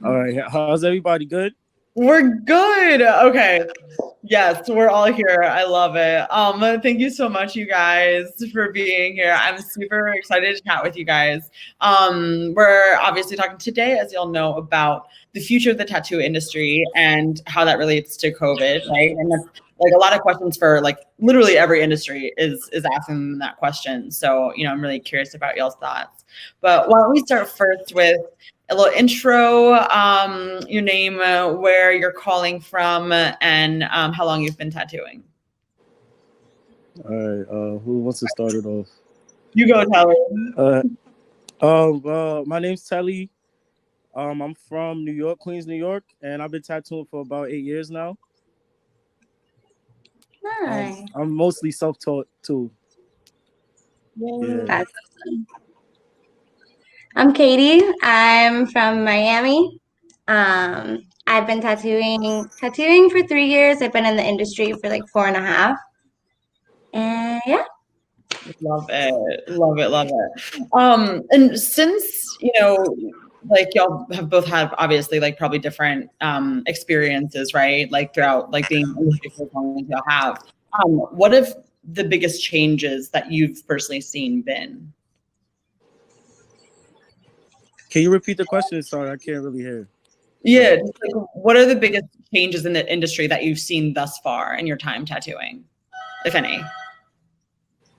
All right, how's everybody? Good? We're good. Okay. Yes, we're all here. I love it. Thank you so much, you guys, for being here. I'm super excited to chat with you guys. We're obviously talking today, as you'll know, about the future of the tattoo industry and how that relates to COVID, right? And that's like a lot of questions for like literally every industry is asking that question. So, I'm really curious about y'all's thoughts. But why don't we start first with a little intro, your name, where you're calling from, and how long you've been tattooing. All right, who wants to start it off? You go, Telly. My name's Telly. I'm from New York, Queens, New York, and I've been tattooing for about 8 years now. Nice. I'm mostly self-taught too. Yeah. That's awesome. I'm Katie. I'm from Miami. I've been tattooing for 3 years. I've been in the industry for like 4.5. And yeah. Love it. And since, like y'all have both had obviously like probably different experiences, right? Like throughout like being in the industry for as long as y'all have. What have the biggest changes that you've personally seen been? Can you repeat the question? Sorry, I can't really hear. Yeah, like, what are the biggest changes in the industry that you've seen thus far in your time tattooing, if any?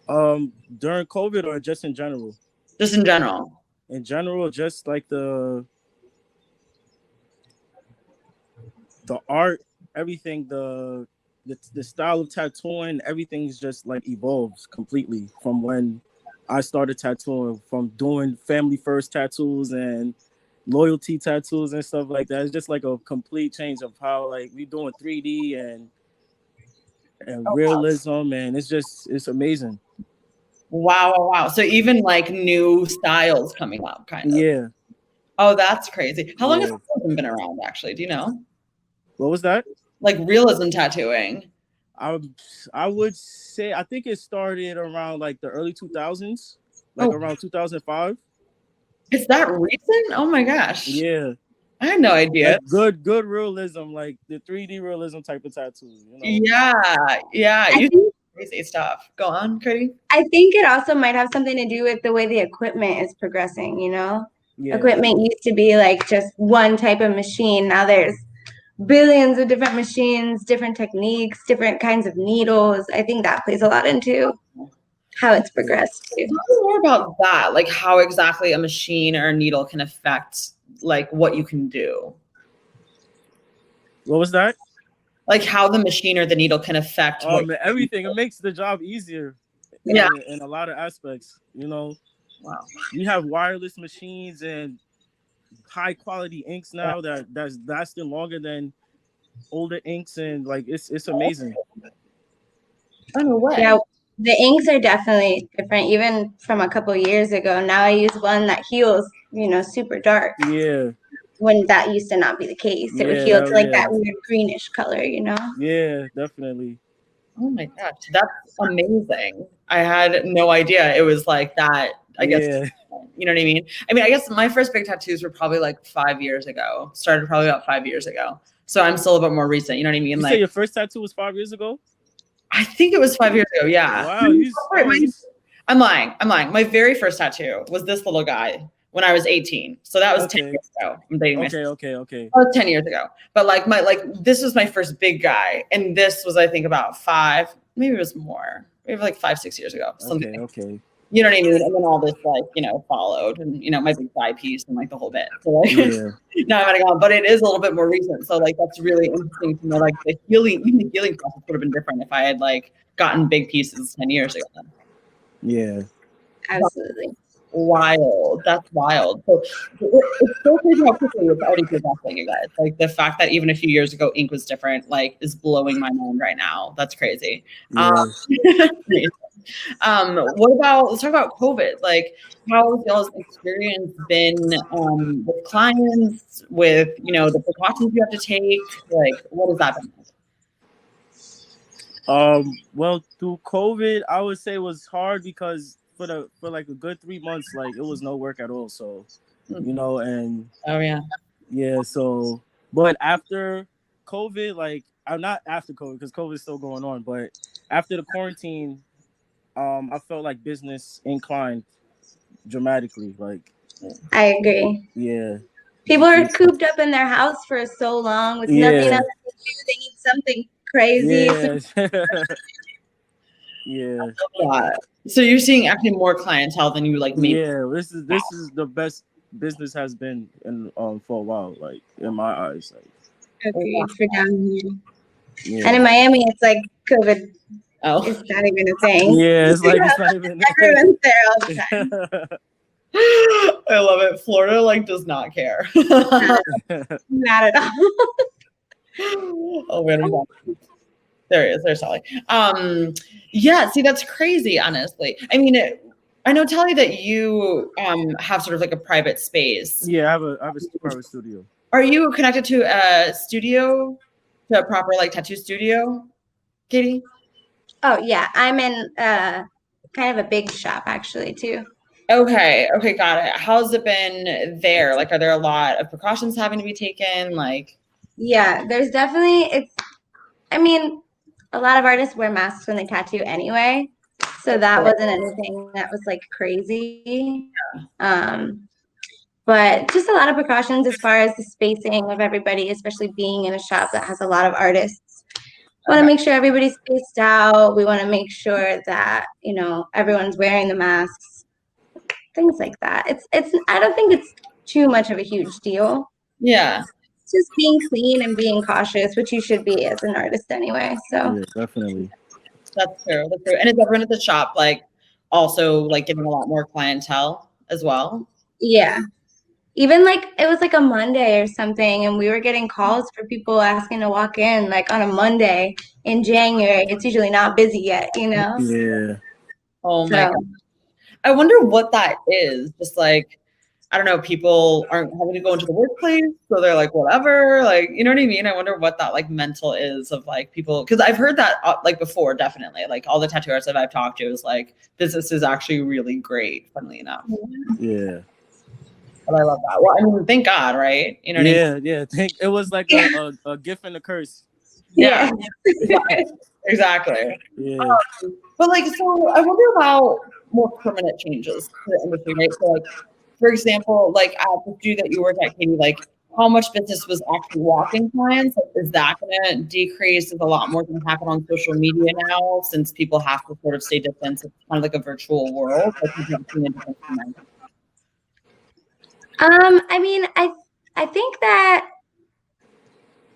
During COVID or just in general? Just in general. In general, just like the art, everything, the style of tattooing, everything's just like evolves completely from when I started tattooing, from doing family first tattoos and loyalty tattoos and stuff like that. It's just like a complete change of how like we doing 3D and realism, and it's amazing. Wow. So even like new styles coming up, kind of. Yeah. Oh, that's crazy. How long has realism been around, actually? Do you know? What was that? Like realism tattooing. I would say I think it started around like the early 2000s, like around 2005. Is that recent? Oh my gosh. Yeah. I had no idea. Like good realism, like the 3D realism type of tattoos. Yeah. You think crazy stuff. Go on, Katie. I think it also might have something to do with the way the equipment is progressing, Yeah. Equipment used to be like just one type of machine. Now there's billions of different machines, different techniques, different kinds of needles. I think that plays a lot into how it's progressed too. Tell me more about that, like how exactly a machine or a needle can affect like what you can do. What was that? Like how the machine or the needle can affect everything. It makes the job easier. In a lot of aspects, Wow. You have wireless machines and high quality inks now that's lasting longer than older inks, and like it's amazing. Oh, no way. Yeah, the inks are definitely different, even from a couple years ago. Now I use one that heals, super dark. Yeah. When that used to not be the case. It would heal to like that weird greenish color, Yeah, definitely. Oh my gosh, that's amazing. I had no idea it was like that. I guess, you know what I mean? I guess my first big tattoos were probably like 5 years ago. Started probably about 5 years ago. So I'm still a bit more recent. You know what I mean? You say your first tattoo was 5 years ago? I think it was 5 years ago. Yeah. Wow. I'm lying. My very first tattoo was this little guy when I was 18. So that was 10 years ago. I'm dating myself. Okay. That was 10 years ago. But this was my first big guy. And this was, I think, about 5, maybe it was more. Maybe like 5, 6 years ago. Something. Okay. You know what I mean? And then all this followed, and my big thigh piece and like the whole bit. So now I'm gonna go on. But it is a little bit more recent. So that's really interesting to know, like the healing process would have been different if I had gotten big pieces 10 years ago. Yeah. Absolutely. Wild. That's wild. So it's so crazy how quickly it's already progressing, you guys. Like the fact that even a few years ago ink was different, is blowing my mind right now. That's crazy. Yeah. Let's talk about COVID. Like how has y'all's experience been with clients, with the precautions you have to take? Like what has that been like? Well, through COVID, I would say it was hard because for like a good 3 months, it was no work at all. So you know, and so, but after COVID, like, I'm not after COVID because COVID is still going on, but after the quarantine, I felt like business inclined dramatically. Like, I agree. yeah, people are cooped up in their house for so long with nothing else to do. They need something crazy. Yeah. So you're seeing actually more clientele than you like maybe. Yeah, this is the best business has been in for a while, like in my eyes. Like, agreed for down here. Yeah. And in Miami, it's like COVID. Oh, it's not even a thing. Yeah, it's like it's not even. Everyone's there all the time. I love it. Florida like does not care. Not at all. Oh man, there he is. There's Telly. Yeah, see, that's crazy, honestly. I mean, I know, Telly, that you have sort of like a private space. Yeah, I have a private studio. Are you connected to a studio, to a proper like tattoo studio, Katie? Oh yeah, I'm in kind of a big shop actually too. Okay, got it. How's it been there? Like, are there a lot of precautions having to be taken? Like, yeah, there's definitely I mean, a lot of artists wear masks when they tattoo anyway, so that wasn't anything that was like crazy. But just a lot of precautions as far as the spacing of everybody, especially being in a shop that has a lot of artists. We want to make sure everybody's spaced out. We want to make sure that, you know, everyone's wearing the masks, things like that. It's I don't think it's too much of a huge deal. Yeah. It's just being clean and being cautious, which you should be as an artist anyway. So yeah, definitely. That's true. And is everyone at the shop like also like getting a lot more clientele as well? Yeah. Even like it was like a Monday or something, and we were getting calls for people asking to walk in like on a Monday in January. It's usually not busy yet, you know? Yeah. Oh my God. I wonder what that is. Just like, I don't know, people aren't having to go into the workplace, so they're like, whatever, like, you know what I mean? I wonder what that like mental is of like people, because I've heard that like before, definitely. Like all the tattoo artists that I've talked to is like, business is actually really great, funnily enough. Yeah. But I love that. Well, I mean, thank God, right? You know what I mean? Yeah. It was like a gift and a curse. Yeah. Exactly. Yeah. But like, so I wonder about more permanent changes to the industry, right? So like, for example, like at the studio that you work at, Katie, like how much business was actually walk-in clients? Like, is that going to decrease? Is a lot more going to happen on social media now since people have to sort of stay distant? It's kind of like a virtual world. I mean, I think that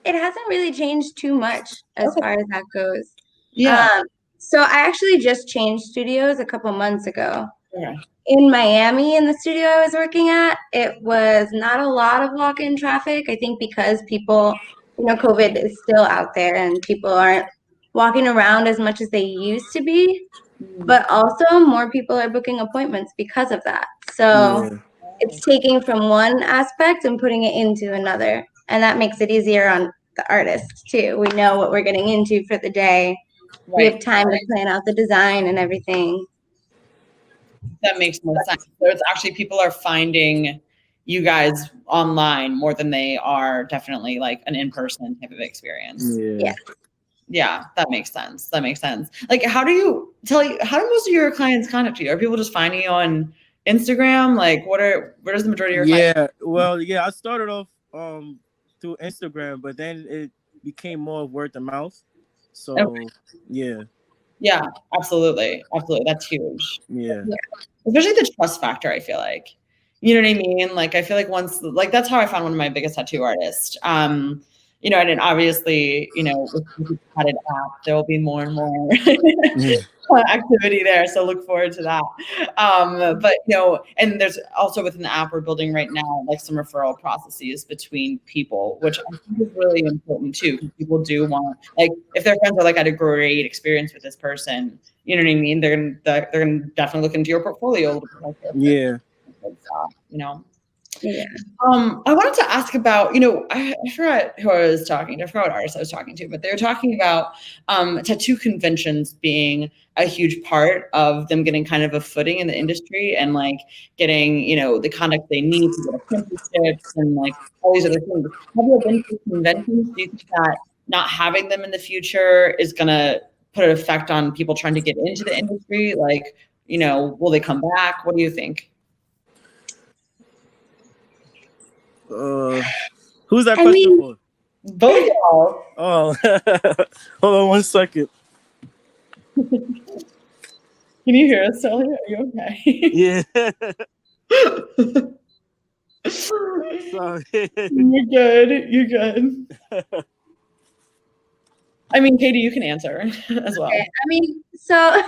it hasn't really changed too much as far as that goes. Yeah. So I actually just changed studios a couple months ago. Okay. In Miami, in the studio I was working at, it was not a lot of walk-in traffic. I think because people, you know, COVID is still out there and people aren't walking around as much as they used to be. But also more people are booking appointments because of that. So it's taking from one aspect and putting it into another. And that makes it easier on the artists too. We know what we're getting into for the day. Right. We have time to plan out the design and everything. That makes more sense. So it's actually people are finding you guys online more than they are definitely like an in-person type of experience. Yeah, that makes sense. Like, how do most of your clients contact you? Are people just finding you on Instagram? Like, where does the majority of your clients? Well, I started off through Instagram, but then it became more word of mouth. So yeah, absolutely. That's huge. Yeah. Especially the trust factor, I feel like. You know what I mean? Like, I feel like once, like, that's how I found one of my biggest tattoo artists. You know, and then obviously, you know, with the Tattd app, there will be more and more activity there. So look forward to that. But, you know, and there's also within the app we're building right now, like some referral processes between people, which I think is really important too, because people do want, like, if their friends are like, I had a great experience with this person, you know what I mean? They're gonna definitely look into your portfolio a little bit. You know. Yeah. I wanted to ask about, I forgot who I was talking to. I forgot what artist I was talking to, but they were talking about tattoo conventions being a huge part of them getting kind of a footing in the industry and like getting, the conduct they need to get apprenticeships and like all these other things. Have you been to conventions? Do you think that not having them in the future is going to put an effect on people trying to get into the industry? Like, will they come back? What do you think? Who's that question for? Both of y'all. Oh, hold on 1 second. Can you hear us, Telly? Are you okay? Yeah. Sorry. You're good. You're good. I mean, Katie, you can answer as well. Okay. I mean, so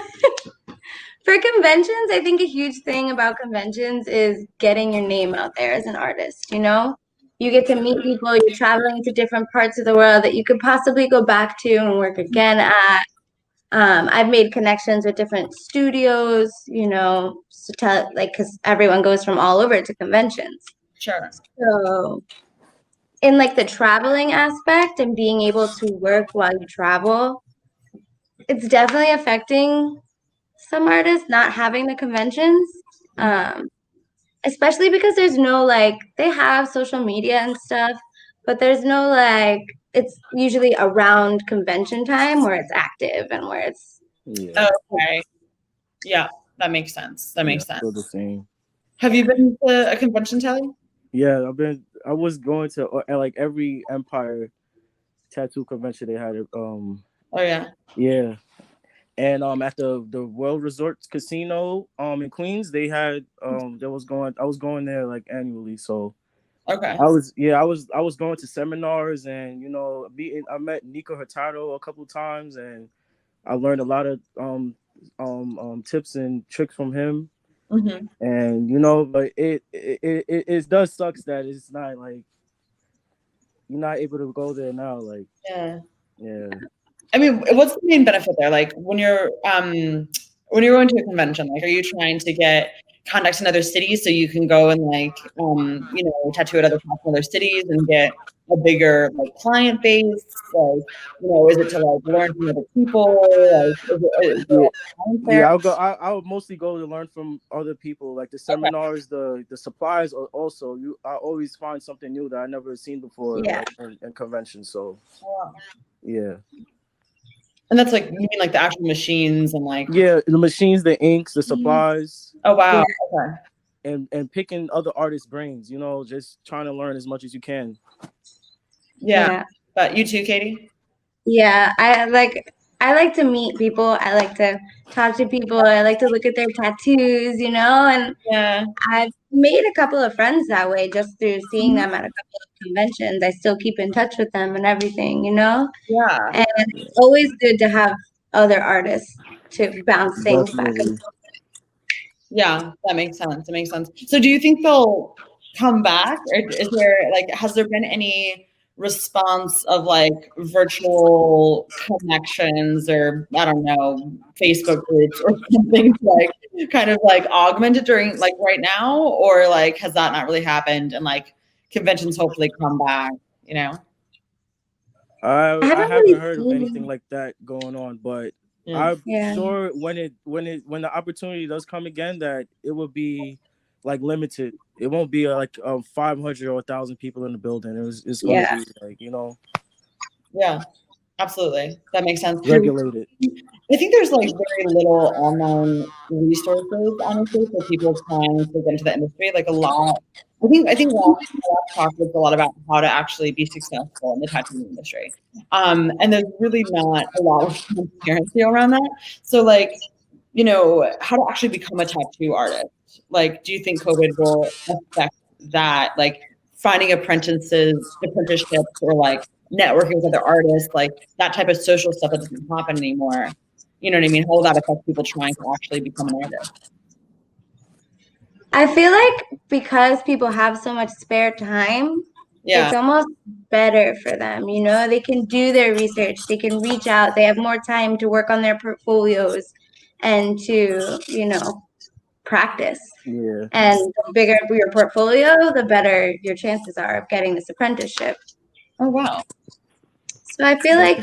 for conventions, I think a huge thing about conventions is getting your name out there as an artist, You get to meet people, you're traveling to different parts of the world that you could possibly go back to and work again at. I've made connections with different studios, because everyone goes from all over to conventions. Sure. So in like the traveling aspect and being able to work while you travel, it's definitely affecting some artists not having the conventions, especially because there's no they have social media and stuff, but there's no it's usually around convention time where it's active and where it's okay. Yeah, that makes sense. That makes sense. Still the same. Have you been to a convention, Telly? Yeah, I was going to like every Empire tattoo convention they had. Oh yeah. Yeah. And at the World Resorts Casino in Queens, they had I was going there like annually. So okay. I was going to seminars and I met Nico Hurtado a couple times and I learned a lot of tips and tricks from him. Mm-hmm. And but it does sucks that it's not like you're not able to go there now. Like yeah. I mean, what's the main benefit there? Like when you're going to a convention, like are you trying to get contacts in other cities so you can go and tattoo at other cities and get a bigger client base? Like, is it to learn from other people? Yeah, I would mostly go to learn from other people, like the seminars, the supplies. Also, I always find something new that I never seen before in conventions. So, yeah. And that's you mean the actual machines and the machines, the inks, the supplies. Oh wow. Okay. And picking other artists' brains, just trying to learn as much as you can. Yeah. But you too, Katie? Yeah, I like to meet people. I like to talk to people. I like to look at their tattoos, and I've made a couple of friends that way just through seeing them at a couple of conventions. I still keep in touch with them and everything, Yeah. And it's always good to have other artists to bounce things back and forth. Yeah, that makes sense. It makes sense. So do you think they'll come back, or is there has there been any response of virtual connections or I don't know, Facebook groups or something kind of augmented during right now, or has that not really happened and conventions hopefully come back, I haven't heard of anything like that going on, but I'm sure when the opportunity does come again that it will be limited. It won't be 500 or 1,000 people in the building. It's going to be Yeah, absolutely. That makes sense. Regulated. I think there's very little online resources, honestly, for people trying to get into the industry. A lot. I think last talk was a lot about how to actually be successful in the tattoo industry. And there's really not a lot of transparency around that. So how to actually become a tattoo artist. Do you think COVID will affect that? Finding apprenticeships or networking with other artists, that type of social stuff that doesn't happen anymore. You know what I mean? How will that affect people trying to actually become an artist? I feel like because people have so much spare time, it's almost better for them. They can do their research, they can reach out, they have more time to work on their portfolios and to, practice. Yeah. And the bigger your portfolio, the better your chances are of getting this apprenticeship. Oh, wow. So I feel like,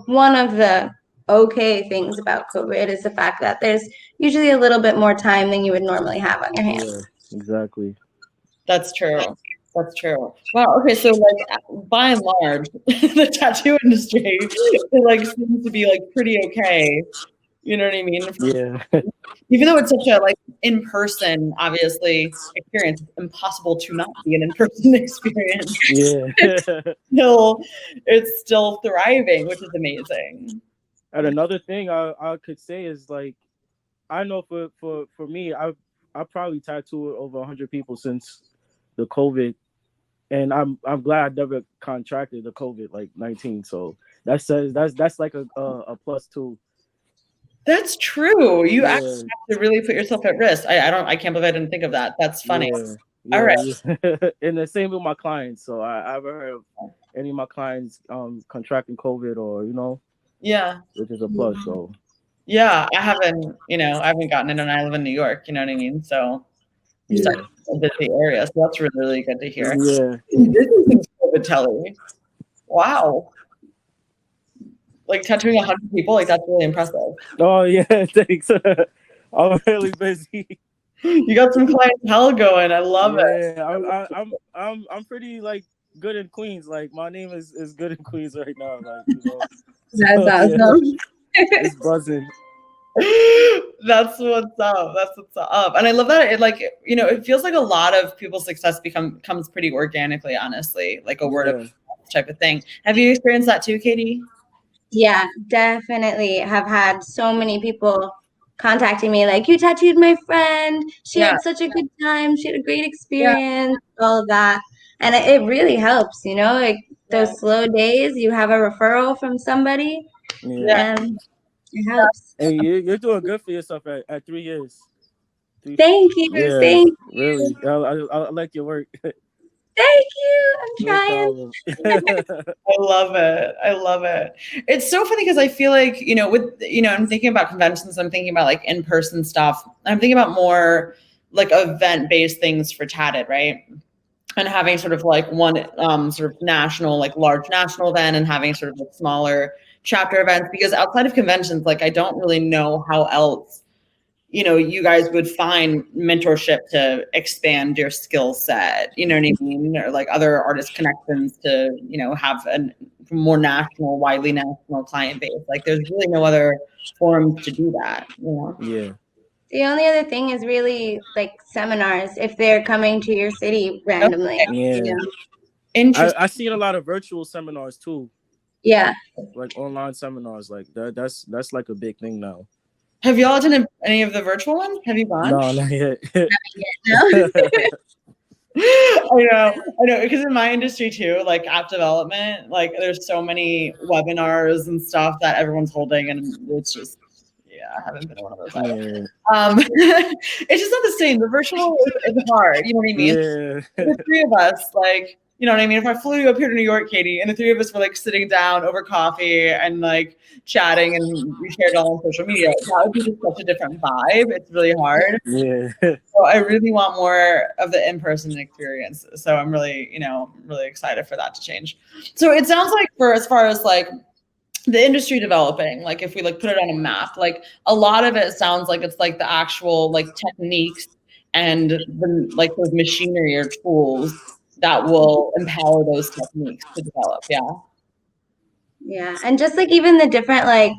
one of the okay things about COVID is the fact that there's usually a little bit more time than you would normally have on your hands. Yeah, exactly. That's true. That's true. Wow. Okay. So like by and large, the tattoo industry it like seems to be like pretty okay. You know what I mean? Yeah. Even though it's such a like in-person, obviously, experience, it's impossible to not be an in-person experience. Yeah. It's still thriving, which is amazing. And another thing I could say is like, I know for me, I probably tattooed over 100 people since the COVID, and I'm glad I never contracted the COVID like 19. So that says that's like a plus too. That's true. You Yeah. actually have to really put yourself at risk. I can't believe I didn't think of that. That's funny. Yeah. All right. And the same with my clients. So I haven't heard of any of my clients contracting COVID or Yeah. which is a plus. So yeah, I haven't gotten it, and I live in New York. You know what I mean? So it's yeah. a busy area. So that's really, really good to hear. Yeah. This is COVID, Telly. Wow. Like tattooing 100 people, like that's really impressive. Oh yeah, thanks. I'm really busy. You got some clientele going. I love it. Yeah, I'm pretty like good in Queens. Like my name is good in Queens right now. Like That's awesome. It's buzzing. That's what's up. That's what's up. And I love that it feels like a lot of people's success comes pretty organically, honestly, like a word of mouth type of thing. Have you experienced that too, Katie? Yeah, definitely have had so many people contacting me like, you tattooed my friend. She had such a good time. She had a great experience, all of that. And it really helps, like those slow days, you have a referral from somebody and it helps. And you're doing good for yourself at 3 years. Thank you. Yeah, Thank really. you. I like your work. Thank you. I'm trying. I love it. I love it. It's so funny because I feel like, I'm thinking about conventions, I'm thinking about like in-person stuff. I'm thinking about more like event-based things for Tattd, right? And having sort of like one sort of national, like large national event and having sort of like smaller chapter events, because outside of conventions, like I don't really know how else you guys would find mentorship to expand your skill set, you know what I mean? Or like other artist connections to, have a more widely national client base. Like there's really no other forum to do that, Yeah. The only other thing is really like seminars if they're coming to your city randomly. Yeah. Interesting. I see a lot of virtual seminars too. Yeah. Like online seminars, like that's like a big thing now. Have y'all attended any of the virtual ones? Have you gone? No, not yet. No. I know, because in my industry too, like app development, like there's so many webinars and stuff that everyone's holding, and it's just, I haven't been to one of those. It's just not the same. The virtual is hard, you know what I mean? Yeah. The three of us, like, you know what I mean? If I flew you up here to New York, Katie, and the three of us were like sitting down over coffee and like chatting, and we shared it all on social media, that would be just such a different vibe. It's really hard. Yeah. So I really want more of the in-person experience. So I'm really, really excited for that to change. So it sounds like as far as like the industry developing, like if we like put it on a map, like a lot of it sounds like it's like the actual like techniques and the like those machinery or tools that will empower those techniques to develop. Yeah. And just like even the different like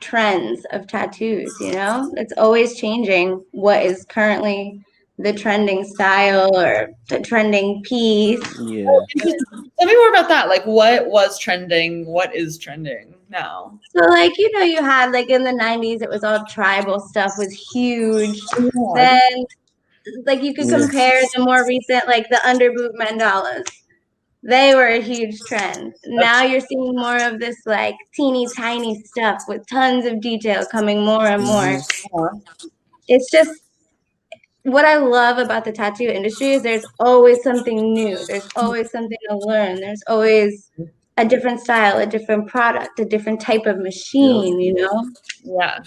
trends of tattoos, it's always changing what is currently the trending style or the trending piece. Yeah. Tell me more about that. Like what was trending? What is trending now? So like, you had like in the 90s, it was all tribal stuff was huge. Yeah. Then like you could compare the more recent, like the underboob mandalas. They were a huge trend. Now you're seeing more of this like teeny tiny stuff with tons of detail coming more and more. It's just what I love about the tattoo industry is there's always something new. There's always something to learn. There's always a different style, a different product, a different type of machine, Yeah.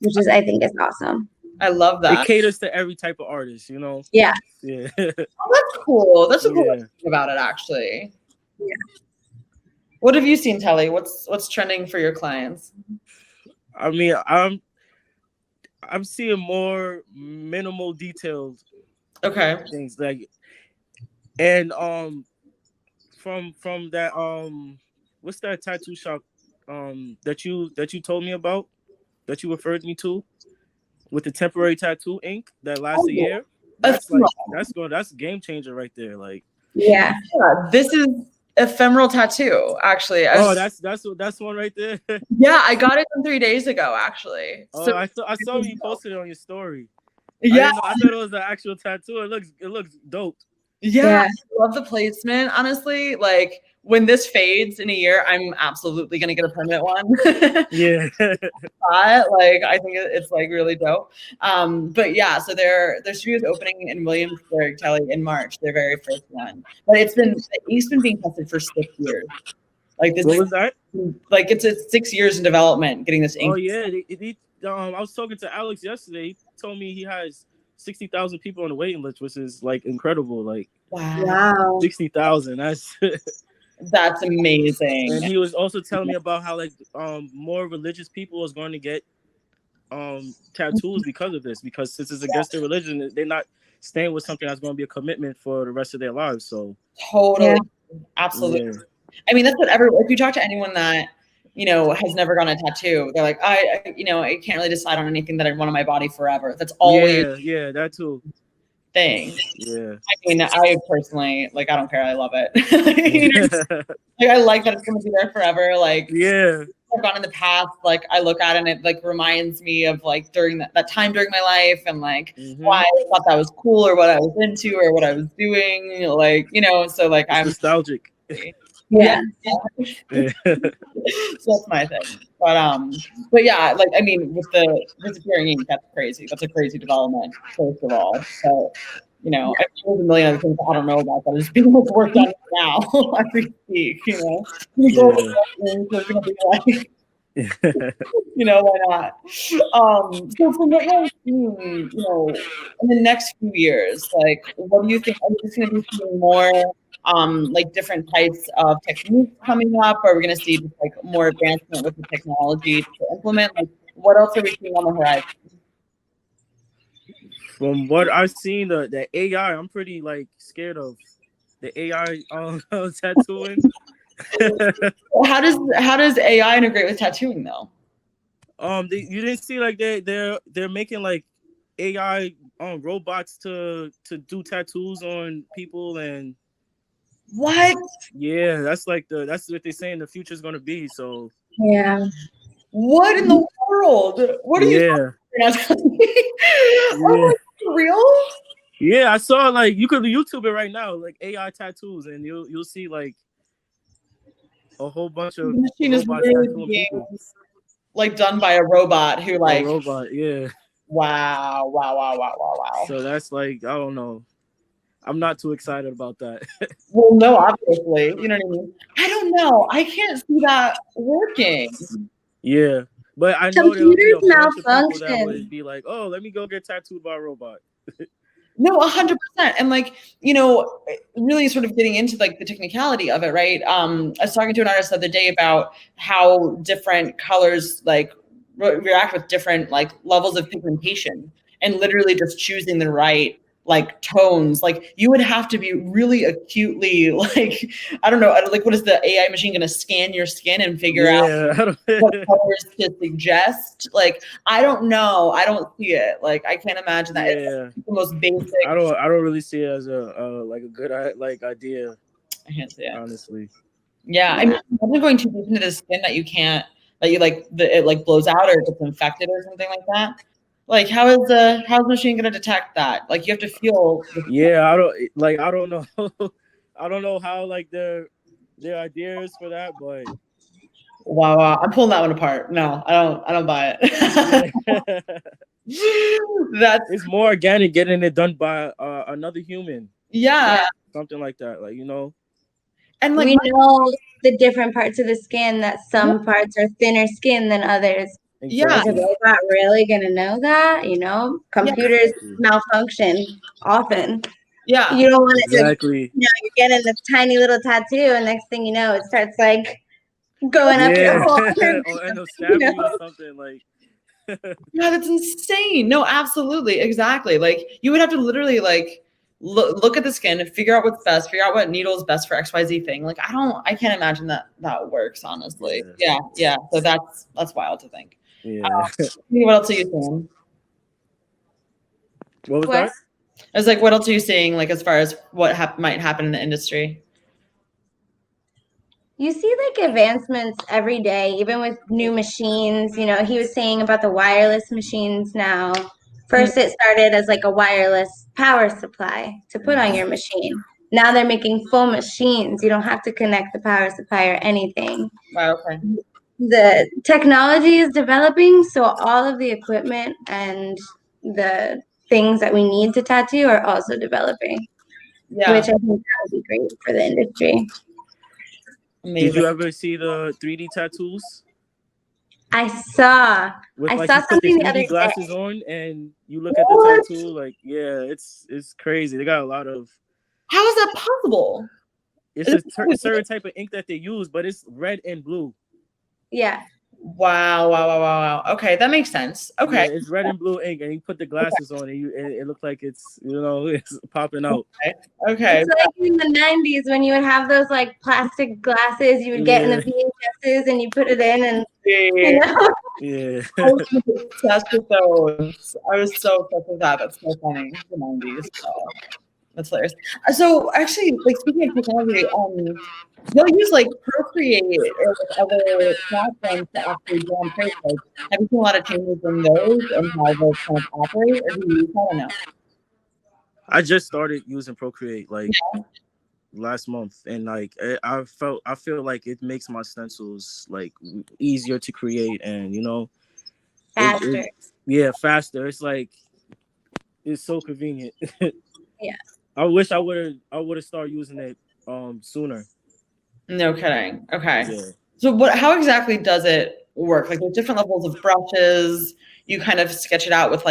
which is, I think, is awesome. I love that. It caters to every type of artist, you know? Yeah. Yeah. Oh, that's cool. That's a cool way to think about it, actually. Yeah. What have you seen, Telly? What's trending for your clients? I mean, I'm seeing more minimal detailed things, like, and from that what's that tattoo shop that you told me about, that you referred me to, with the temporary tattoo ink that lasts a year? That's that's a game changer right there. Like, yeah, this is ephemeral tattoo, actually. That's one right there. Yeah, I got it 3 days ago, actually. Oh, so I saw you posted it on your story. Yeah, I thought it was an actual tattoo. It looks dope. Yeah, I love the placement. Honestly, like when this fades in a year, I'm absolutely gonna get a permanent one. Yeah. Like I think it's like really dope. But yeah, so their studio is opening in Williamsburg, Telly, in March, their very first one. But it's been being tested for 6 years. Like this. What was that? Like it's 6 years in development getting this ink. Oh yeah, I was talking to Alex yesterday. He told me he has 60,000 people on the waiting list, which is like incredible. Like, wow, 60,000. That's amazing. And he was also telling me about how like more religious people is going to get tattoos because of this, because since it's against their religion, they're not staying with something that's going to be a commitment for the rest of their lives. So totally, absolutely. Yeah. I mean, that's what if you talk to anyone that has never gotten a tattoo, they're like, I can't really decide on anything that I want on my body forever. That's always that too thing. Yeah. I mean, I personally, like, I don't care. I love it. Like, I like that it's going to be there forever. Like, I've gone in the past, like, I look at it and it, like, reminds me of, like, during that time during my life and, like, why I thought that was cool or what I was into or what I was doing. Like, so, like, I'm nostalgic. Yeah. So that's my thing. But yeah, like, I mean, with the disappearing ink, that's crazy. That's a crazy development, first of all. So, there's a million other things I don't know about that are just being worked on now as we speak, So it's gonna be like, why not? So from what you're seeing, in the next few years, like, what do you think? Are we just gonna be seeing more like different types of techniques coming up? Or are we going to see just like more advancement with the technology to implement? Like, what else are we seeing on the horizon? From what I've seen, the AI, I'm pretty like scared of the AI tattooing. How does AI integrate with tattooing though? You didn't see like they're making like AI robots to do tattoos on people. And what? Yeah, that's what they're saying the future is going to be. So yeah. What in the world? What are you talking about? For real? Yeah, I saw, like, you could YouTube it right now, like AI tattoos, and you'll see like a whole bunch of machine is really being like done by a robot who like a robot. Yeah. Wow. So that's like, I don't know. I'm not too excited about that. Well, no, obviously. You know what I mean? I don't know. I can't see that working. Yeah. But I know there'll be a bunch of people that would be like, oh, let me go get tattooed by a robot. No, 100%. And like, really sort of getting into like the technicality of it, right? I was talking to an artist the other day about how different colors like react with different like levels of pigmentation, and literally just choosing the right like tones. Like, you would have to be really acutely like, I don't know, like, what is the AI machine going to scan your skin and figure out what colors to suggest? Like, I don't know. I don't see it. Like, I can't imagine that. It's the most basic. I don't really see it as a like a good like idea. I can't see it, honestly. Yeah, I mean, I'm going too deep into the skin that it like blows out or gets infected or something like that. Like, how's the machine gonna detect that? Like, you have to feel. Yeah, I don't know. I don't know how like their idea is for that, but wow, I'm pulling that one apart. No, I don't buy it. It's more organic getting it done by another human. Yeah, something like that. Like, and like we know the different parts of the skin, that some parts are thinner skin than others. Yeah. Is a robot really gonna know that? You know, computers malfunction often. Yeah. You don't want to exactly. you're getting this tiny little tattoo, and next thing you know, it starts like going up your Yeah, whole or end up stabbing you or something like. Yeah, that's insane. No, absolutely, exactly. Like you would have to literally like look at the skin and figure out what's best, figure out what needle is best for XYZ thing. Like I can't imagine that works, honestly. Yeah. So that's wild to think. Yeah. What else are you seeing? What was that? I was like, what else are you seeing? Like as far as what might happen in the industry? You see like advancements every day, even with new machines. You know, he was saying about the wireless machines now. First, it started as like a wireless power supply to put on your machine. Now they're making full machines. You don't have to connect the power supply or anything. Wow, okay. The technology is developing, so all of the equipment and the things that we need to tattoo are also developing, which I think that would be great for the industry. Amazing. Did you ever see the 3D tattoos? I saw With like saw you put the something the 3D other glasses day. on and you look at the tattoo, like it's crazy. They got a lot of. How is that possible? It's a certain type of ink that they use, but it's red and blue. Yeah. Wow. Okay, that makes sense. Okay. Yeah, it's red and blue ink, and you put the glasses on, and it looks like it's it's popping out. Okay. It's like in the 90s when you would have those like plastic glasses you would get in the VHSs and you put it in and you know? Yeah. I was obsessed with those. I was so obsessed with that. That's so funny. The 90s. Oh, that's hilarious. So actually, like speaking of technology, they'll use like Procreate or like other platforms to actually draw and trace. Like, have you seen a lot of changes in those and how those kind of operate, or do you use that or no? I just started using Procreate like last month, and like I feel like it makes my stencils like easier to create, and Faster. Faster. It's like it's so convenient. Yeah. I wish I would have started using it sooner. No kidding. Okay. Yeah. So how exactly does it work? Like there's different levels of brushes. You kind of sketch it out with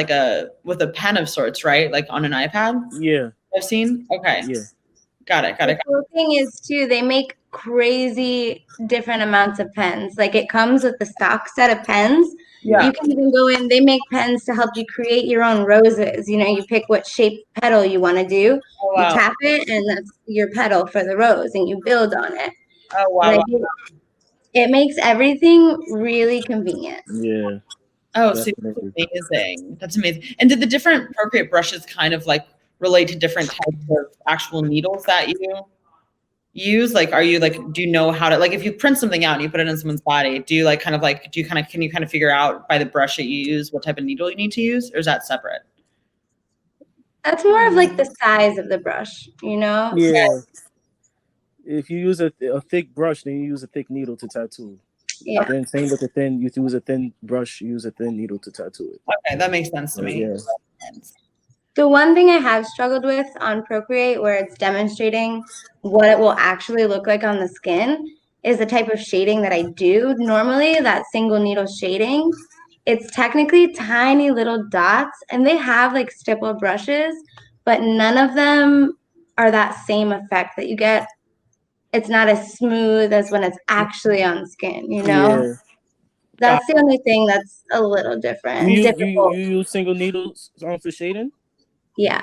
a pen of sorts, right? Like on an iPad? Yeah. I've seen. Okay. Yeah. Got it. The cool thing is too, they make crazy different amounts of pens. Like it comes with the stock set of pens. Yeah. You can even go in, they make pens to help you create your own roses. You know, you pick what shape petal you want to do. Oh, wow. You tap it and that's your petal for the rose and you build on it. Oh wow. Like, it makes everything really convenient. Yeah. Oh, super amazing. That's amazing. And did the different Procreate brushes kind of like relate to different types of actual needles that you use? Like, do you know how to, like, if you print something out and you put it in someone's body, can you kind of figure out by the brush that you use what type of needle you need to use, or is that separate? That's more of like the size of the brush, you know? Yeah. If you use a thick brush, then you use a thick needle to tattoo. Yeah. Then same with the thin. You use a thin brush, you use a thin needle to tattoo it. Okay, that makes sense to me. Yeah. The one thing I have struggled with on Procreate, where it's demonstrating what it will actually look like on the skin, is the type of shading that I do. Normally, that single needle shading, it's technically tiny little dots, and they have like stipple brushes, but none of them are that same effect that you get. It's not as smooth as when it's actually on skin, you know? Yeah. That's the only thing that's a little different. You difficult. use single needles for shading? Yeah.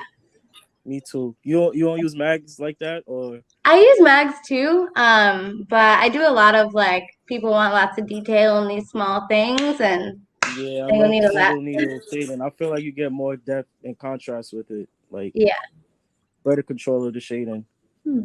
Me too. You don't use mags like that, or? I use mags too, but I do a lot of like people want lots of detail in these small things, and yeah, I single love needle single needle shading. I feel like you get more depth and contrast with it, like better control of the shading.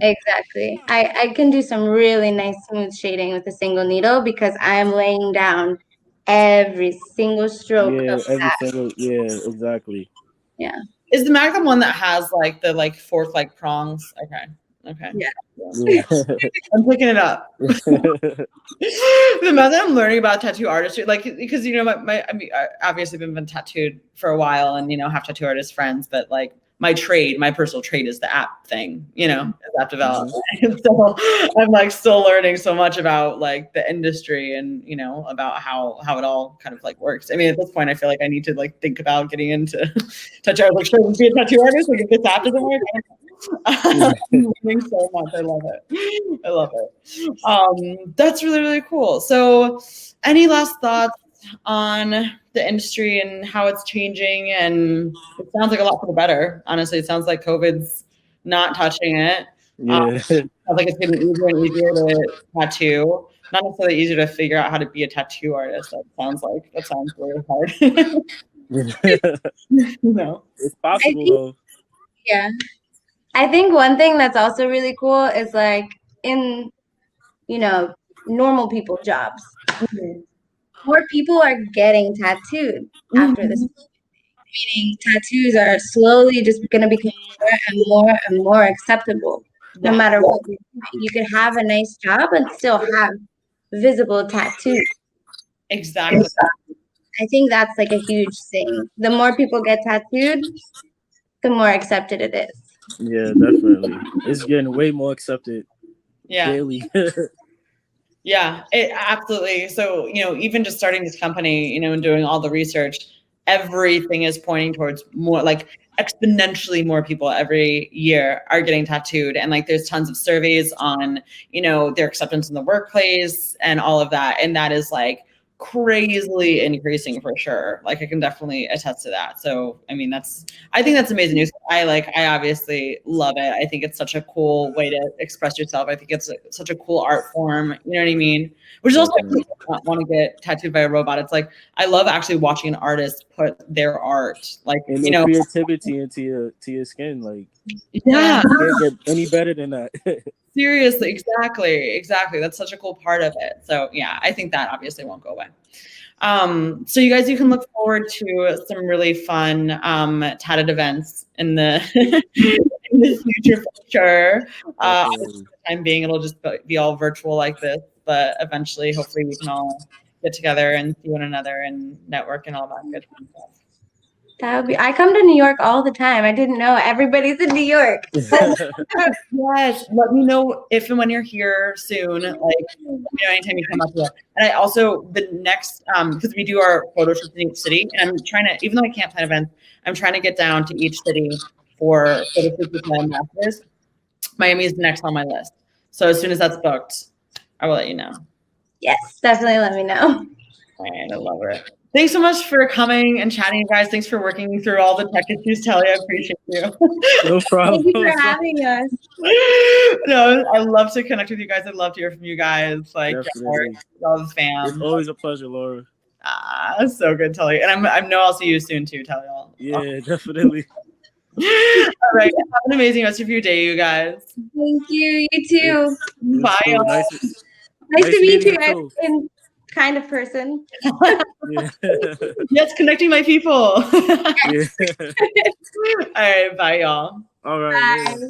Exactly. I can do some really nice smooth shading with a single needle because I'm laying down every single stroke of that. Exactly. Yeah. Is the mag the one that has like the fork like prongs? Okay. Yeah. I'm picking it up. The method I'm learning about tattoo artistry, like, because I mean, I obviously been tattooed for a while and have tattoo artist friends, but like my personal trade is the app thing, you know, app development. So I'm like still learning so much about like the industry and, you know, about how it all kind of like works. I mean, at this point, I feel like I need to like think about getting into tattoo. I was like, should I be a tattoo artist? Like if this app doesn't work, I'm learning so much. I love it. I love it. That's really, really cool. So any last thoughts on the industry and how it's changing? And it sounds like a lot for the better. Honestly, it sounds like COVID's not touching it. Yeah. Sounds like it's getting easier and easier to tattoo. Not necessarily easier to figure out how to be a tattoo artist. That sounds really hard. No. It's possible though. Yeah. I think one thing that's also really cool is like in, you know, normal people jobs. More people are getting tattooed after this. Meaning tattoos are slowly just going to become more and more and more acceptable. No matter what you're doing. You could have a nice job and still have visible tattoos. Exactly. I think that's like a huge thing. The more people get tattooed, the more accepted it is. Yeah, definitely. It's getting way more accepted daily. Yeah, it absolutely. So, you know, even just starting this company, you know, and doing all the research, everything is pointing towards more, like exponentially more people every year are getting tattooed. And like there's tons of surveys on, you know, their acceptance in the workplace and all of that. And that is like crazily increasing for sure. Like I can definitely attest to that. So I mean I think that's amazing news. I obviously love it. I think it's such a cool way to express yourself. I think it's such a cool art form. You know what I mean? Which is also want to get tattooed by a robot. It's like I love actually watching an artist put their art, like and you know, creativity into your skin. Like yeah, you can't get any better than that. Seriously, exactly. That's such a cool part of it. So yeah, I think that obviously won't go away. So you guys, you can look forward to some really fun Tattd events in the in the future for sure. For the time being, it'll just be all virtual like this, but eventually, hopefully, we can all get together and see one another and network and all that good stuff. That would be. I come to New York all the time. I didn't know everybody's in New York. Yes, let me know if and when you're here soon. Like, you know, anytime you come up here. And I also the next because we do our photo shoots in each city, and I'm trying to, even though I can't plan events, I'm trying to get down to each city for photo shoots with my ambassadors. Miami is next on my list, so as soon as that's booked, I will let you know. Yes, definitely let me know. All right, I love it. Thanks so much for coming and chatting, guys. Thanks for working me through all the tech issues, Telly. I appreciate you. No problem. Thank you for having us. No, I love to connect with you guys. I'd love to hear from you guys. Like, all the fans. It's always a pleasure, Laura. So good, Telly. And I know I'll see you soon too, Telly. Yeah, definitely. All right. Have an amazing rest of your day, you guys. Thank you. You too. Bye, y'all. Nice to meet you guys in kind of person. Yeah. Yes, connecting my people. Yeah. All right. Bye, y'all. All right. Bye.